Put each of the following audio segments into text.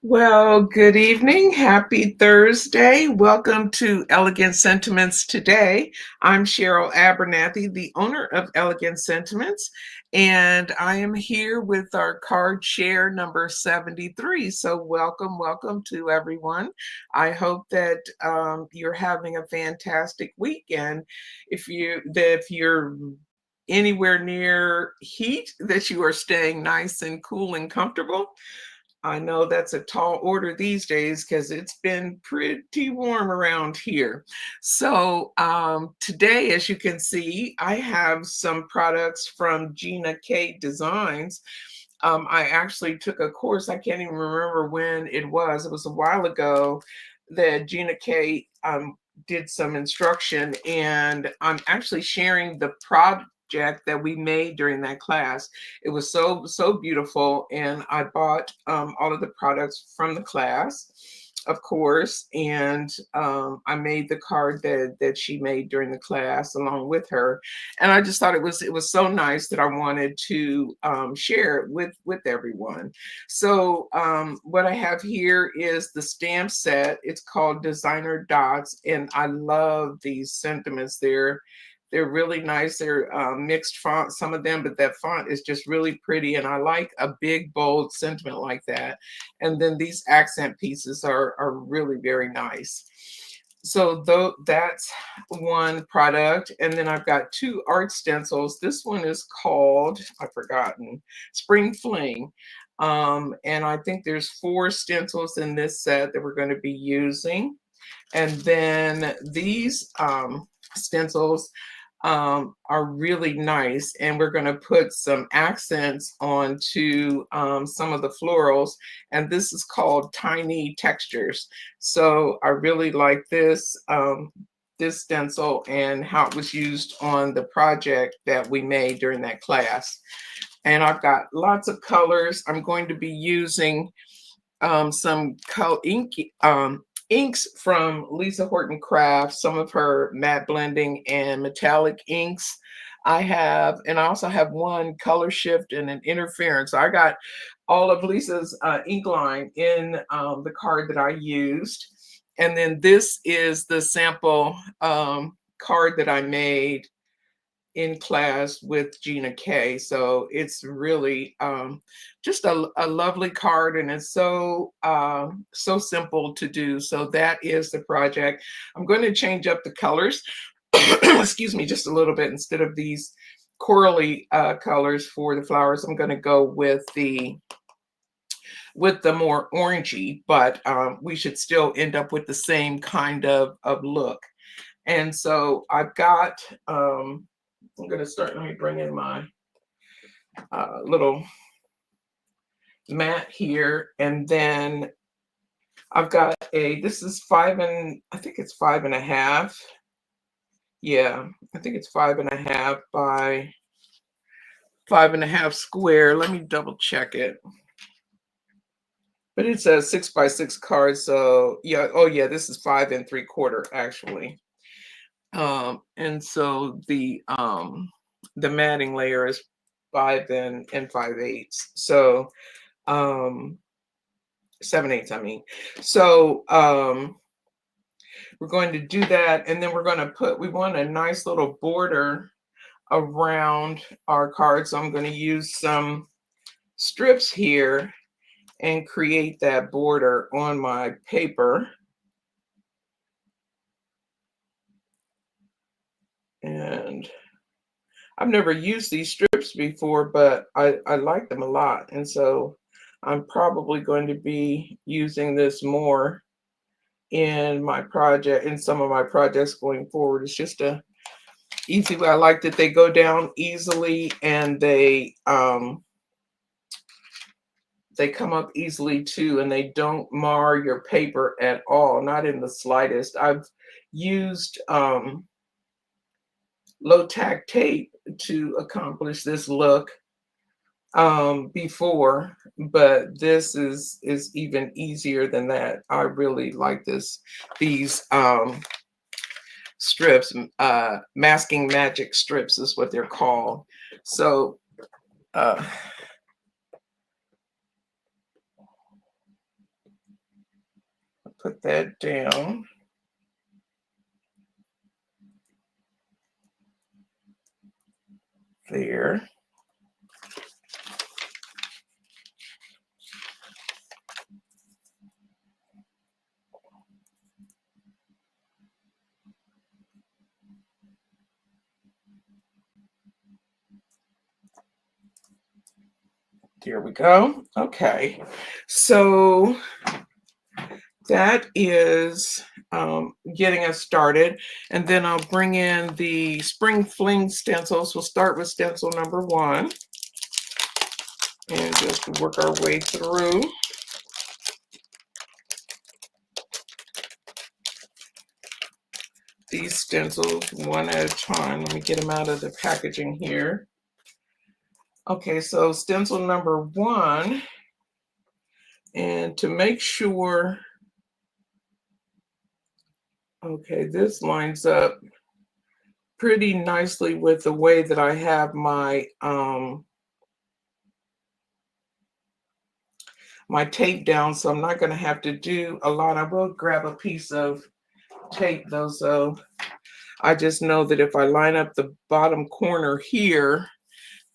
Well, good evening. Happy Thursday. Welcome to Elegant Sentiments Today. I'm Sheryl Abernathy, the owner of Elegant Sentiments, and I am here with our card share number 73. So welcome to everyone. I hope that you're having a fantastic weekend. If you're anywhere near heat, that you are staying nice and cool and comfortable. I know that's a tall order these days because it's been pretty warm around here. So today, as you can see, I have some products from Gina K Designs. I actually took a course, I can't even remember when it was. It was a while ago that Gina K did some instruction, and I'm actually sharing the project that we made during that class. It was so beautiful, and I bought all of the products from the class, of course, and I made the card that she made during the class along with her, and I just thought it was so nice that I wanted to share it with everyone. So what I have here is the stamp set. It's called Designer Dots, and I love these sentiments. They're really nice. They're mixed font, some of them, but that font is just really pretty. And I like a big, bold sentiment like that. And then these accent pieces are really very nice. So though that's one product. And then I've got two art stencils. This one is called, I've forgotten, Spring Fling. And I think there's four stencils in this set that we're going to be using. And then these stencils are really nice, and we're going to put some accents onto some of the florals, and this is called Tiny Textures. So I really like this stencil and how it was used on the project that we made during that class. And I've got lots of colors. I'm going to be using some inks from Lisa Horton Crafts, some of her matte blending and metallic inks. And I also have one color shift and an interference. I got all of Lisa's ink line in the card that I used. And then this is the sample card that I made in class with Gina K. So it's really just a lovely card, and it's so simple to do. So that is the project. I'm going to change up the colors, excuse me, just a little bit. Instead of these corally colors for the flowers, I'm going to go with the more orangey, but we should still end up with the same kind of look. And so I've got I'm going to start, let me bring in my little mat here. And then I've got this is I think it's 5.5. Yeah, I think it's 5.5 by 5.5 square. Let me double check it. But it's a 6x6 card. So yeah, oh yeah, this is 5 3/4 actually. And so the matting layer is 5 5/8. So 7/8, I mean. So we're going to do that, and then we're going to we want a nice little border around our card. So I'm going to use some strips here and create that border on my paper. And I've never used these strips before, but I like them a lot. And so I'm probably going to be using this more in some of my projects going forward. It's just a easy way. I like that they go down easily, and they come up easily too, and they don't mar your paper at all, not in the slightest. I've used low tack tape to accomplish this look before, but this is even easier than that. I really like these strips. Masking magic strips is what they're called. So put that down. There. There we go. Okay. So that is getting us started. And then I'll bring in the spring fling stencils. We'll start with stencil number 1 and just work our way through. These stencils one at a time. Let me get them out of the packaging here. Okay, so stencil number 1. And to make sure, okay, this lines up pretty nicely with the way that I have my my tape down, so I'm not going to have to do a lot. I will grab a piece of tape though, so I just know that if I line up the bottom corner here,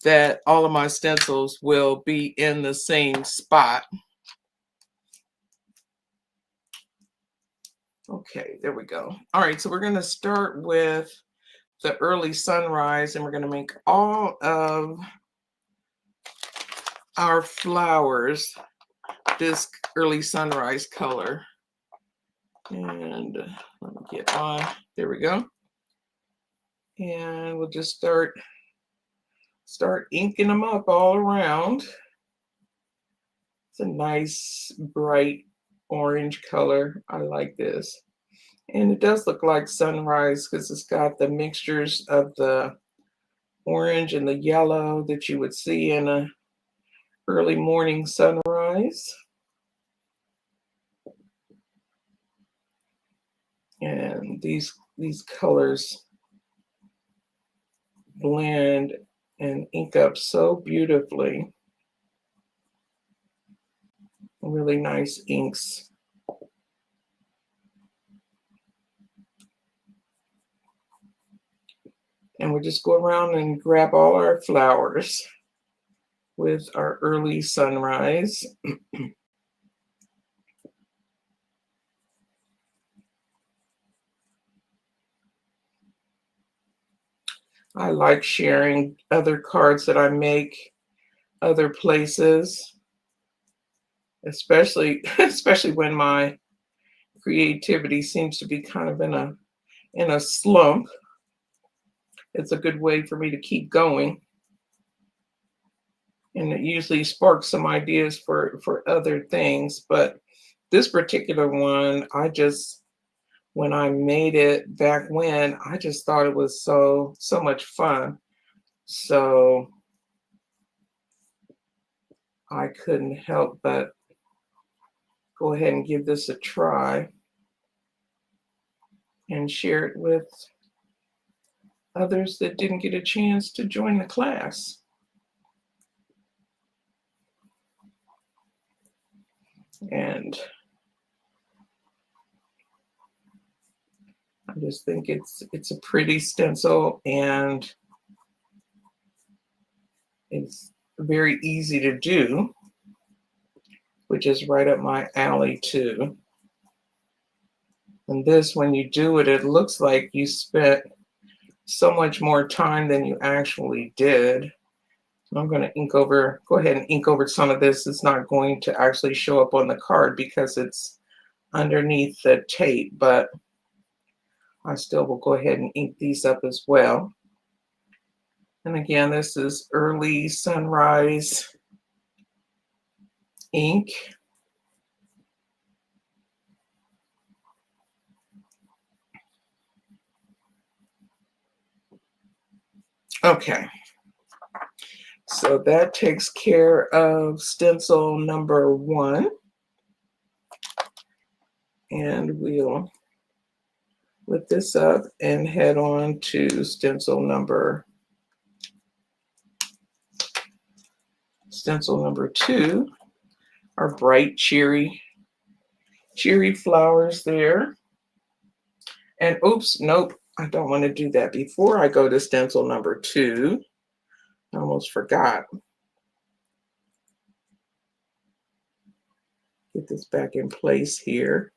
that all of my stencils will be in the same spot. Okay, there we go. All right, so we're going to start with the early sunrise, and we're going to make all of our flowers this early sunrise color. And let me get my, there we go. And we'll just start inking them up all around. It's a nice bright orange color. I like this. And it does look like sunrise because it's got the mixtures of the orange and the yellow that you would see in a early morning sunrise. And these colors blend and ink up so beautifully. Really nice inks. And we'll just go around and grab all our flowers with our early sunrise. I like sharing other cards that I make other places, especially when my creativity seems to be kind of in a slump. It's a good way for me to keep going. And it usually sparks some ideas for other things. But this particular one, when I made it back when, I just thought it was so much fun. So I couldn't help but go ahead and give this a try and share it with others that didn't get a chance to join the class. And I just think it's a pretty stencil, and it's very easy to do, which is right up my alley too. And this, when you do it, it looks like you spent so much more time than you actually did. I'm going to go ahead and ink over some of this. It's not going to actually show up on the card because it's underneath the tape, but I still will go ahead and ink these up as well. And again, this is early sunrise ink. Okay, so that takes care of stencil number 1. And we'll lift this up and head on to stencil number 2, our bright, cheery cherry flowers there. And oops, nope, I don't want to do that before I go to stencil number 2. I almost forgot. Get this back in place here.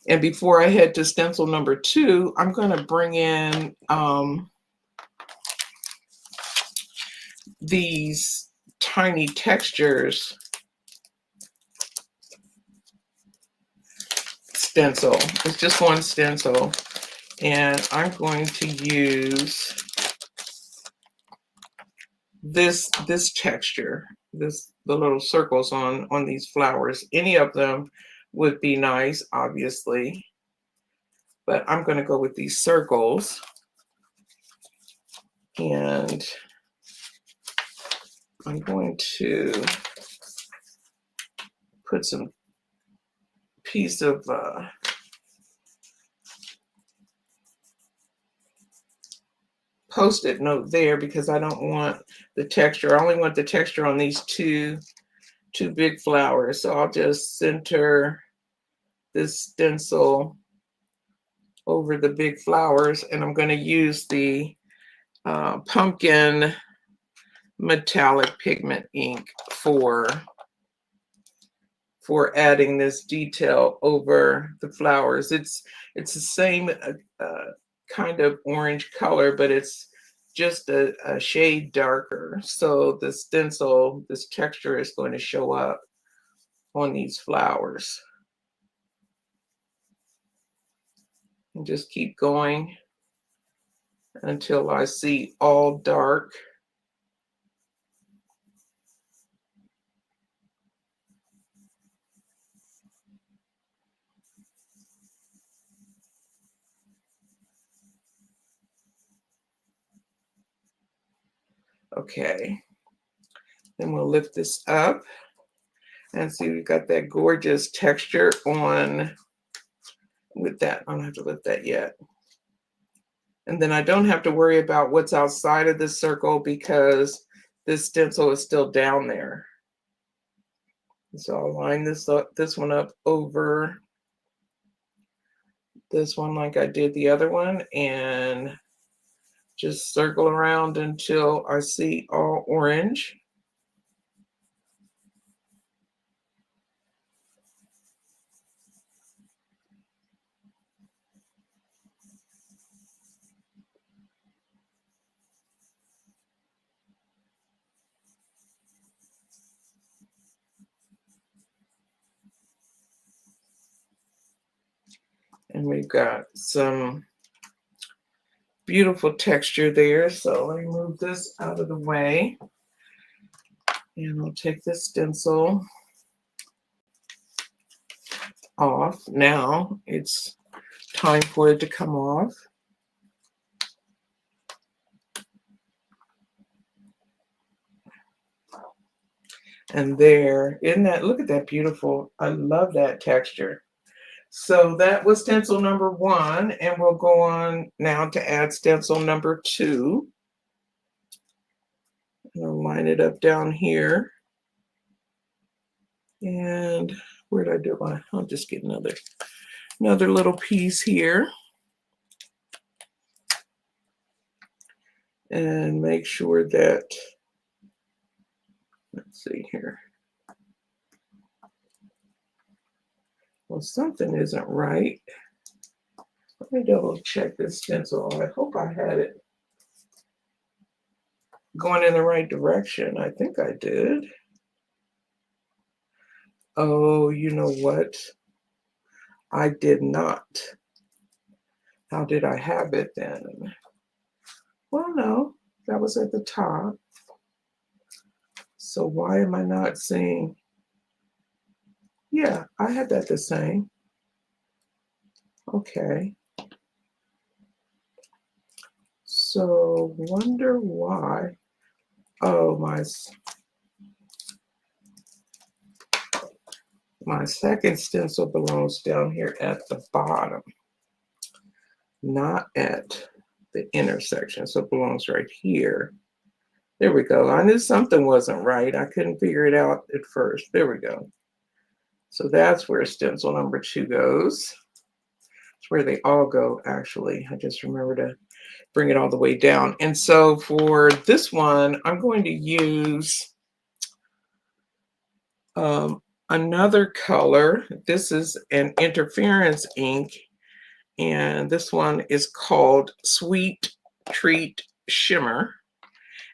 And before I head to stencil number 2, I'm going to bring in these tiny textures stencil. It's just one stencil. And I'm going to use this texture, the little circles on these flowers. Any of them would be nice, obviously, but I'm going to go with these circles. And I'm going to put some piece of Post-it note there because I don't want the texture. I only want the texture on these two big flowers. So I'll just center this stencil over the big flowers, and I'm going to use the pumpkin metallic pigment ink for adding this detail over the flowers. It's the same kind of orange color, but it's just a shade darker. So the stencil, this texture is going to show up on these flowers. And just keep going until I see all dark. Okay, then we'll lift this up and see we've got that gorgeous texture on with that. I don't have to lift that yet. And then I don't have to worry about what's outside of this circle because this stencil is still down there. So I'll line this one up over this one like I did the other one, and just circle around until I see all orange. And we've got some beautiful texture there. So let me move this out of the way. And I'll take this stencil off. Now it's time for it to come off. And there, isn't that, look at that beautiful, I love that texture. So that was stencil number 1, and we'll go on now to add stencil number 2. I'll line it up down here. And where did I do my, I'll just get another little piece here. And make sure that, let's see here. Well, something isn't right. Let me double check this stencil. I hope I had it going in the right direction. I think I did. Oh, you know what? I did not. How did I have it then? Well, no, that was at the top. So why am I not seeing? Yeah, I had that the same. Okay. So wonder why. Oh, my second stencil belongs down here at the bottom, not at the intersection. So it belongs right here. There we go. I knew something wasn't right. I couldn't figure it out at first. There we go. So that's where stencil number 2 goes. It's where they all go, actually. I just remember to bring it all the way down. And so for this one, I'm going to use another color. This is an interference ink, and this one is called Sweet Treat Shimmer.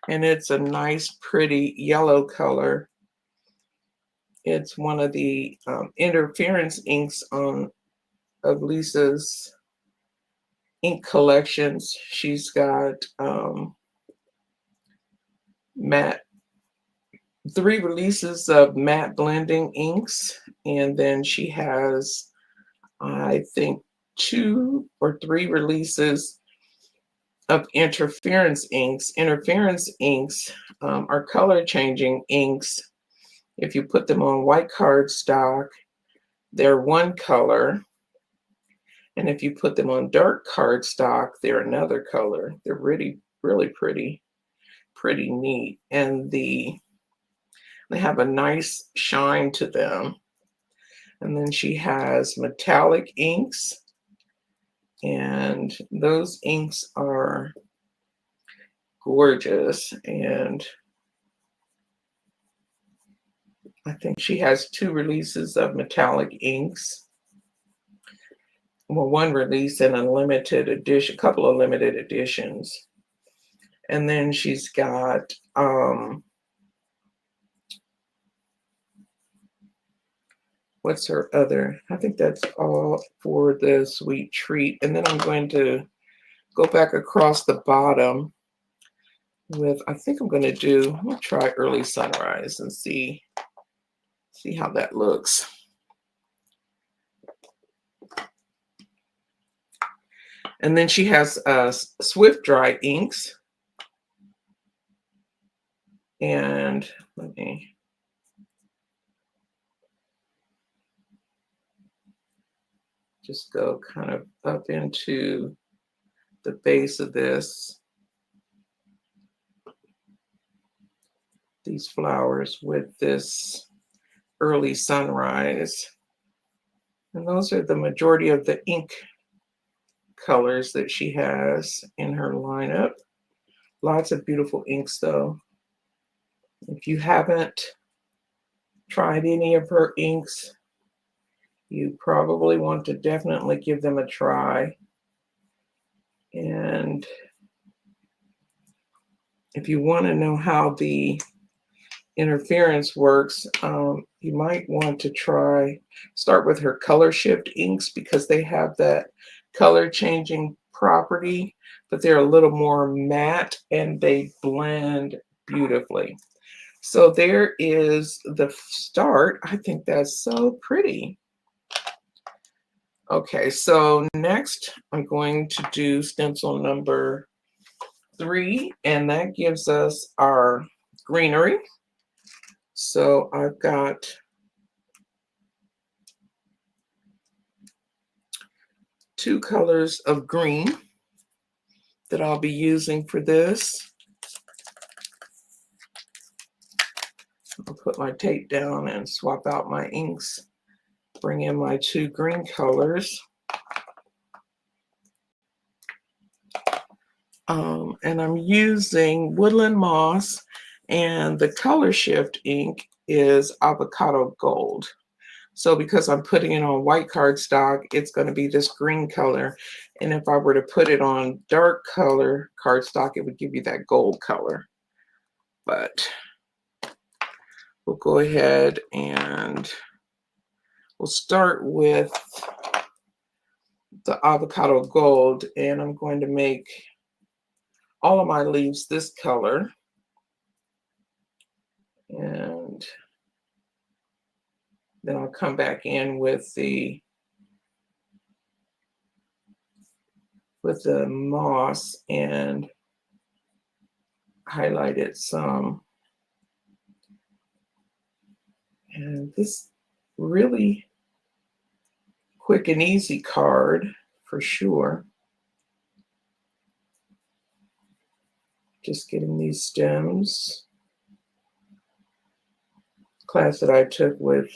And it's a nice, pretty yellow color. It's one of the interference inks of Lisa's ink collections. She's got matte 3 releases of matte blending inks, and then she has, I think, 2 or 3 releases of interference inks. Interference inks are color changing inks. If you put them on white cardstock, they're one color. And if you put them on dark cardstock, they're another color. They're really, really pretty neat. And they have a nice shine to them. And then she has metallic inks, and those inks are gorgeous. And I think she has 2 releases of metallic inks. Well, 1 release and a limited edition, a couple of limited editions. And then she's got what's her other? I think that's all for the Sweet Treat. And then I'm going to go back across the bottom with, I think I'm going to try Early Sunrise and see how that looks. And then she has Swift Dry inks. And let me just go kind of up into the base of these flowers with this Early Sunrise. And those are the majority of the ink colors that she has in her lineup. Lots of beautiful inks though. If you haven't tried any of her inks, you probably want to definitely give them a try. And if you want to know how the interference works, you might want to start with her color shift inks, because they have that color changing property, but they're a little more matte and they blend beautifully. So there is the start. I think that's so pretty. Okay, so next I'm going to do stencil number 3, and that gives us our greenery. So I've got two colors of green that I'll be using for this. I'll put my tape down and swap out my inks. Bring in my 2 green colors. And I'm using Woodland Moss, and the color shift ink is Avocado Gold. So because I'm putting it on white cardstock, it's going to be this green color. And if I were to put it on dark color cardstock, it would give you that gold color. But we'll go ahead and we'll start with the Avocado Gold, and I'm going to make all of my leaves this color. And then I'll come back in with the moss and highlight it some. And this really quick and easy card for sure. Just getting these stems. Class that I took with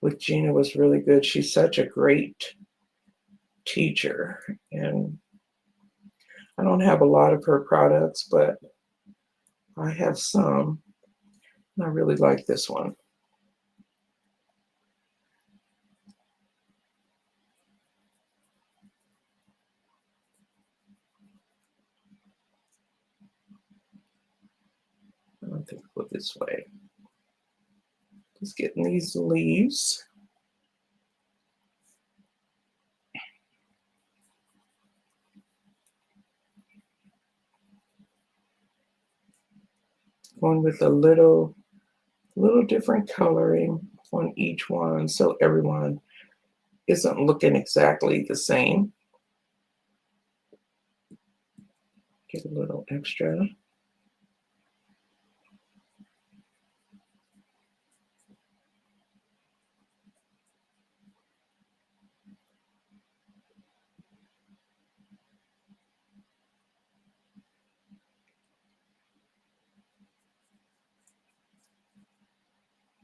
with Gina was really good. She's such a great teacher, and I don't have a lot of her products, but I have some, and I really like this one. I think I'll go this way. Just getting these leaves. Going with a little different coloring on each one, so everyone isn't looking exactly the same. Get a little extra.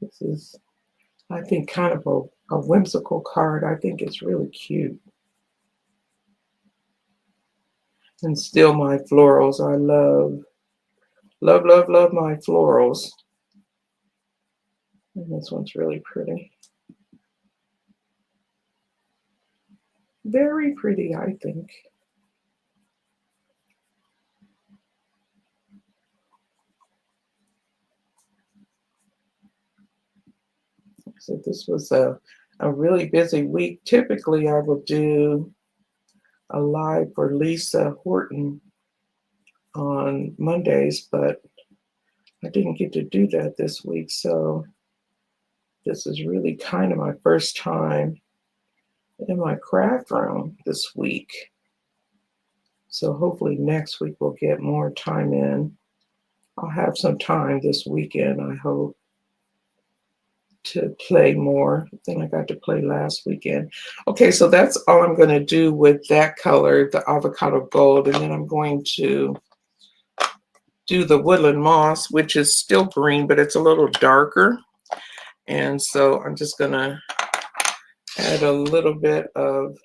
This is, I think, kind of a whimsical card. I think it's really cute. And still my florals. I love my florals. And this one's really pretty. Very pretty, I think. So this was a really busy week. Typically, I would do a live for Lisa Horton on Mondays, but I didn't get to do that this week. So this is really kind of my first time in my craft room this week. So hopefully next week we'll get more time in. I'll have some time this weekend, I hope, to play more than I got to play last weekend. Okay, so that's all I'm going to do with that color, the avocado gold, and then I'm going to do the woodland moss, which is still green, but it's a little darker. And so I'm just going to add a little bit of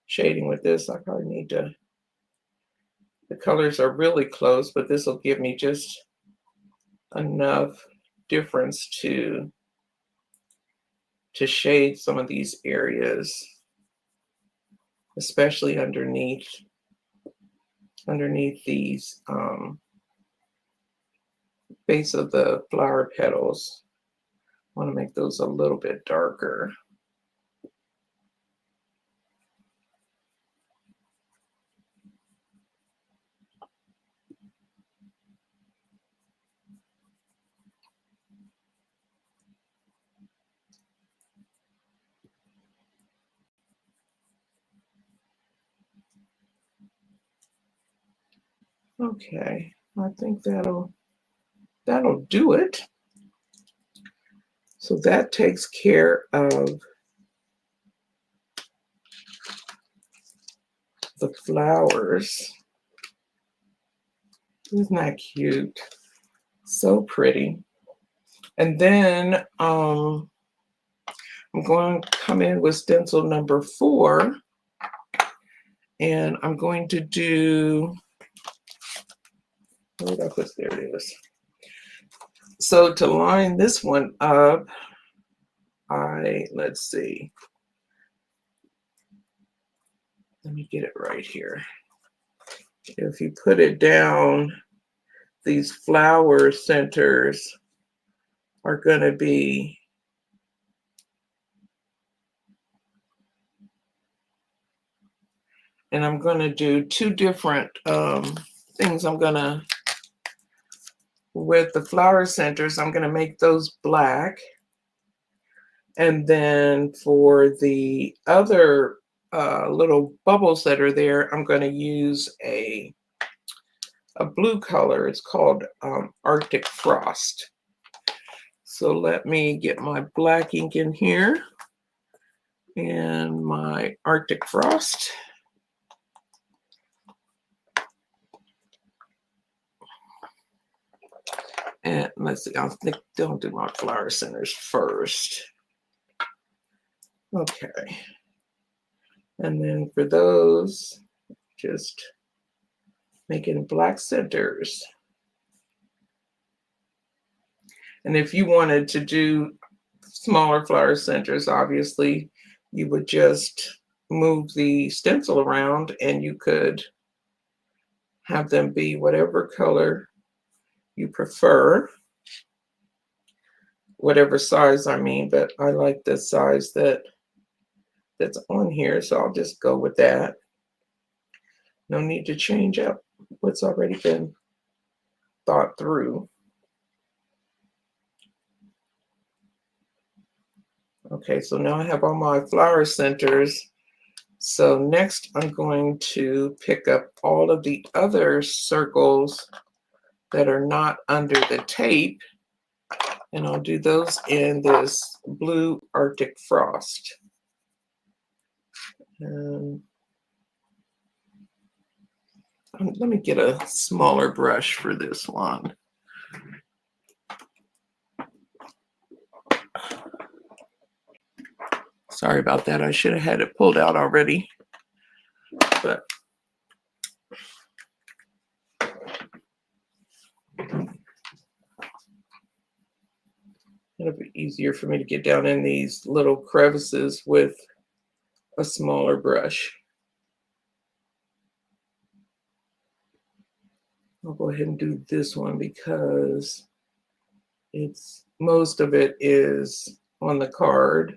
shading with this. I probably need to, the colors are really close, but this will give me just enough difference to shade some of these areas, especially underneath these base of the flower petals. I want to make those a little bit darker. Okay, I think that'll do it. So that takes care of the flowers. Isn't that cute? So pretty. And then I'm going to come in with stencil number 4, and I'm going to do, where did I put, there it is. So to line this one up, let's see. Let me get it right here. If you put it down, these flower centers are going to be and I'm going to do 2 different things. I'm going to, with the flower centers, I'm going to make those black. And then for the other little bubbles that are there, I'm going to use a blue color. It's called Arctic Frost. So let me get my black ink in here and my Arctic Frost. And let's see, I'll do my flower centers first. Okay. And then for those, just making black centers. And if you wanted to do smaller flower centers, obviously, you would just move the stencil around and you could have them be whatever color you prefer, whatever size I mean, but I like the size that's on here, so I'll just go with that. No need to change up what's already been thought through. Okay, so now I have all my flower centers. So next I'm going to pick up all of the other circles that are not under the tape, and I'll do those in this blue Arctic Frost. And let me get a smaller brush for this one. Sorry about that. I should have had it pulled out already, but it'll be easier for me to get down in these little crevices with a smaller brush. I'll go ahead and do this one because most of it is on the card.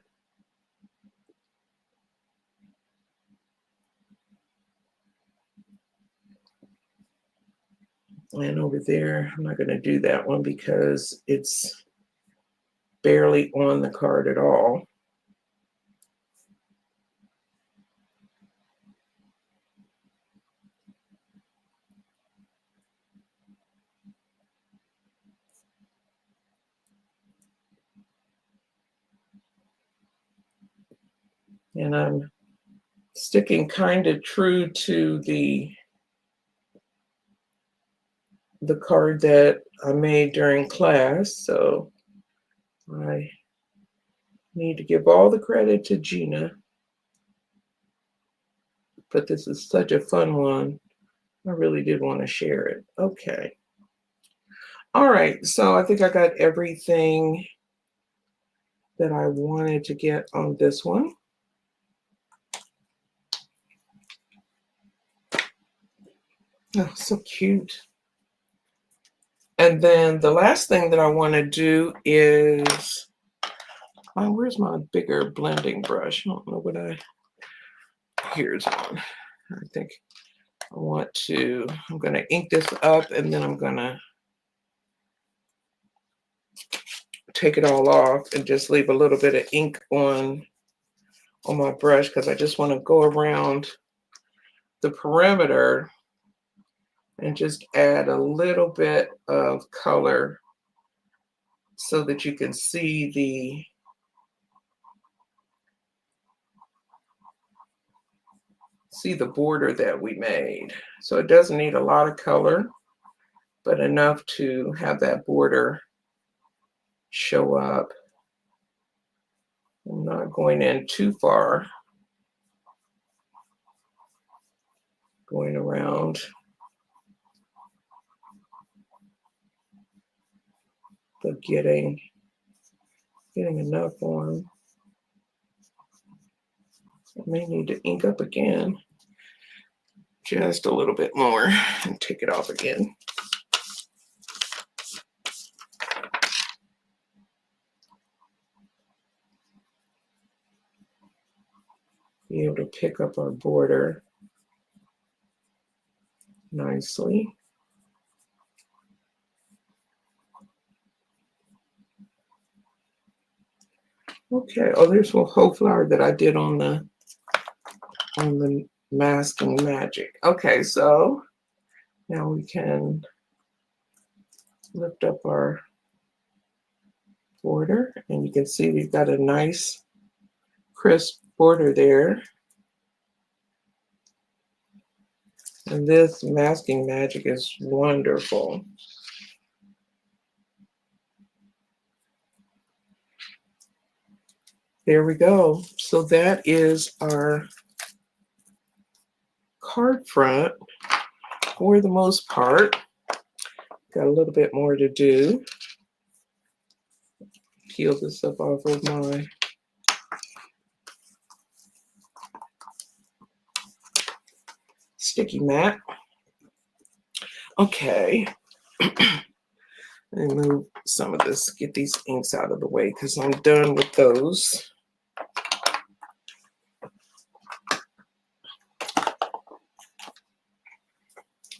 And over there, I'm not going to do that one because it's barely on the card at all. And I'm sticking kind of true to the card that I made during class. So I need to give all the credit to Gina. But this is such a fun one. I really did want to share it. Okay. All right. So I think I got everything that I wanted to get on this one. Oh, so cute. And then the last thing that I want to do is, where's my bigger blending brush? I don't know what here's one. I think I'm going to ink this up and then I'm going to take it all off and just leave a little bit of ink on my brush because I just want to go around the perimeter and just add a little bit of color so that you can see the border that we made. So it doesn't need a lot of color, but enough to have that border show up. I'm not going in too far, going around. But getting enough on. I may need to ink up again just a little bit more and take it off again. Be able to pick up our border nicely. Okay, oh, there's a whole flower that I did on the masking magic. Okay, so now we can lift up our border and you can see we've got a nice crisp border there. And this masking magic is wonderful. There we go. So that is our card front for the most part. Got a little bit more to do. Peel this up off of my sticky mat. Okay. And move some of this, get these inks out of the way because I'm done with those.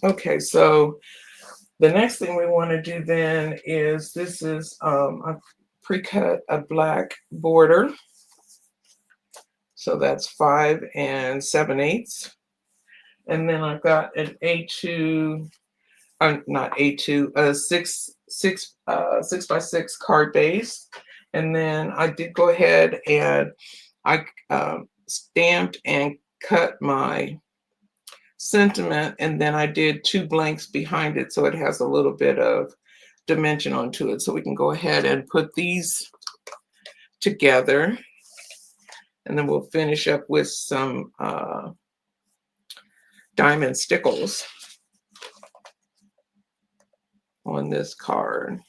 Okay, so the next thing we want to do then is this is I've pre-cut a black border. So that's 5 7/8. And then I've got an A2, not A2, a 6x6 card base. And then I did go ahead and I stamped and cut my sentiment, and then I did 2 blanks behind it so it has a little bit of dimension onto it. So we can go ahead and put these together, and then we'll finish up with some diamond stickles on this card.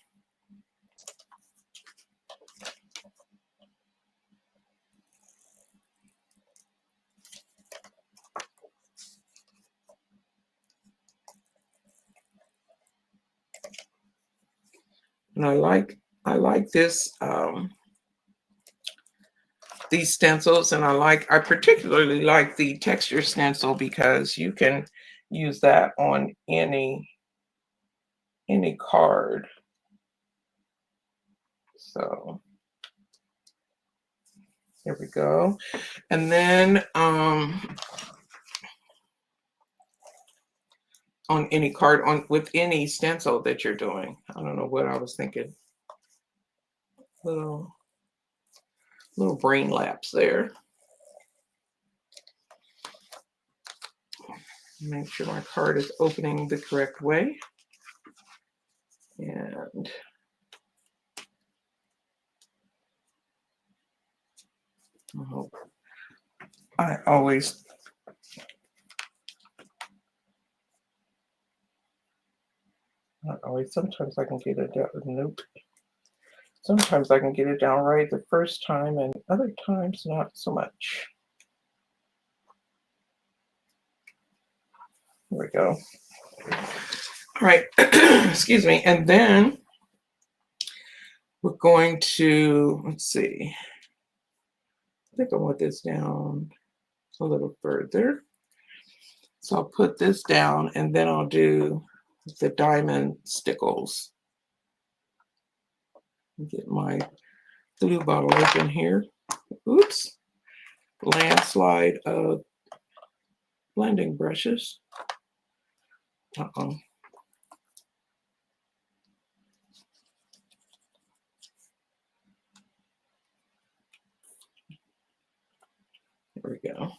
And I like this these stencils, and I particularly like the texture stencil because you can use that on any card. So here we go. And then on any card, with any stencil that you're doing. I don't know what I was thinking. Little brain lapse there. Make sure my card is opening the correct way. And I always not always, sometimes I can get it down. Nope. Sometimes I can get it down right the first time, and other times not so much. Here we go. All right. Excuse me. And then we're going to, let's see. I think I want this down a little further. So I'll put this down, and then I'll do the diamond stickles. Get my glue bottle open here. Oops. Landslide of blending brushes. Uh-oh. There we go.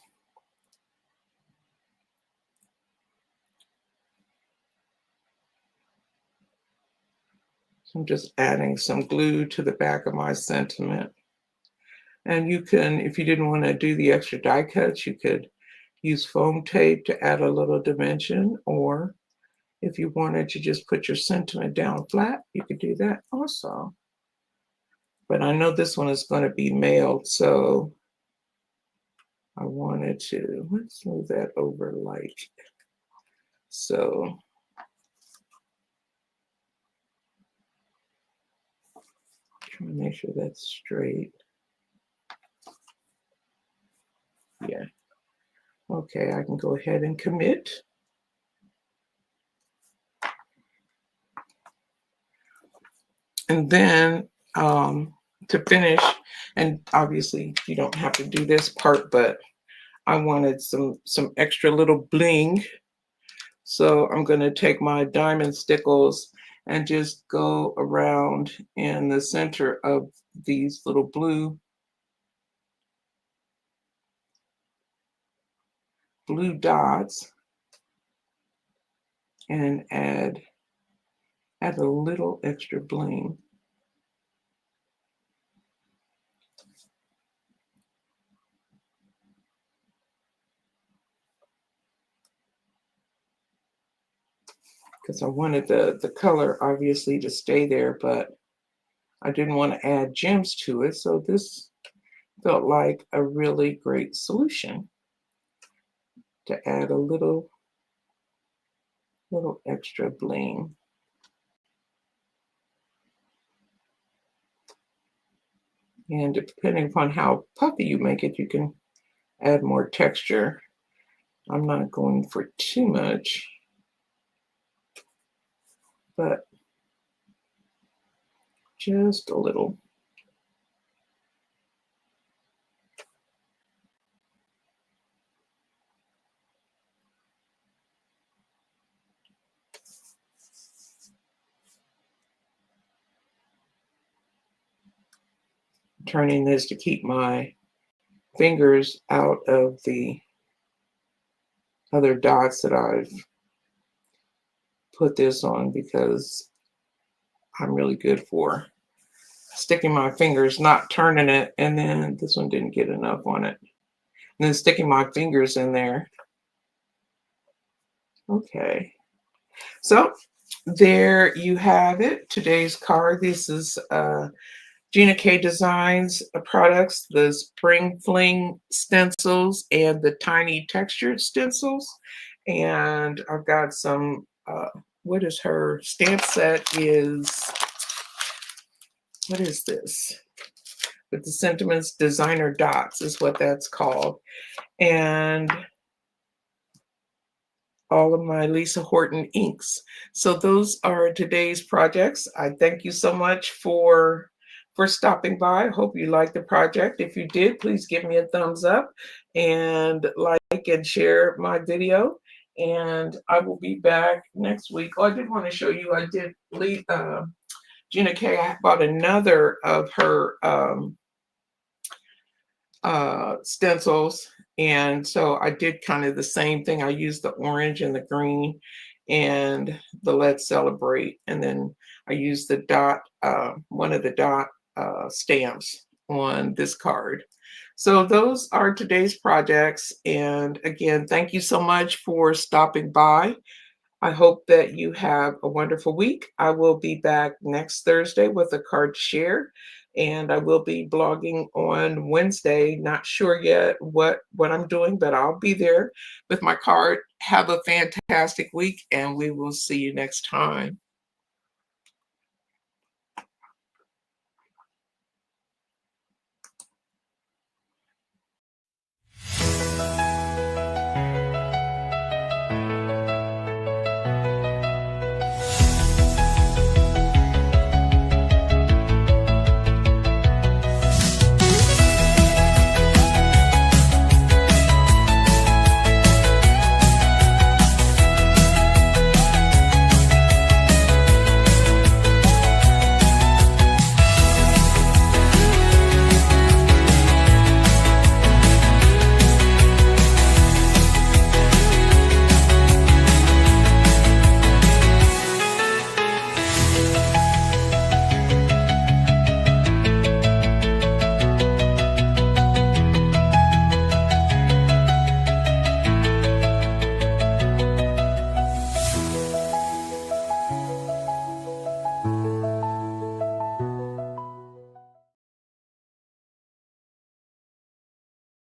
So I'm just adding some glue to the back of my sentiment. And you can, if you didn't want to do the extra die cuts, you could use foam tape to add a little dimension, or if you wanted to just put your sentiment down flat, you could do that also. But I know this one is going to be mailed, so I wanted to, let's move that over like so. Trying to make sure that's straight. Yeah. Okay, I can go ahead and commit. And then to finish, and obviously you don't have to do this part, but I wanted some extra little bling. So I'm going to take my diamond stickles and just go around in the center of these little blue dots and add a little extra bling. because I wanted the color obviously to stay there, but I didn't want to add gems to it. So this felt like a really great solution to add a little extra bling. And depending upon how puffy you make it, you can add more texture. I'm not going for too much, but just a little. Turning this to keep my fingers out of the other dots that I've put this on, because I'm really good for sticking my fingers, not turning it, and then this one didn't get enough on it. And then sticking my fingers in there. Okay. So there you have it. Today's card. This is Gina K Designs products, the Spring Fling stencils and the tiny textured stencils. And I've got some, what is her stamp set is, what is this? With the Sentiments Designer Dots is what that's called. And all of my Lisa Horton inks. So those are today's projects. I thank you so much for stopping by. I hope you liked the project. If you did, please give me a thumbs up and like and share my video. And I will be back next week. Oh, I did want to show you, I did leave Gina K. I bought another of her stencils, and so I did kind of the same thing. I used the orange and the green and the Let's Celebrate, and then I used the dot, one of the dot stamps on this card. So those are today's projects, and again, thank you so much for stopping by. I hope that you have a wonderful week. I will be back next Thursday with a card to share, and I will be blogging on Wednesday. Not sure yet what I'm doing, but I'll be there with my card. Have a fantastic week, and we will see you next time.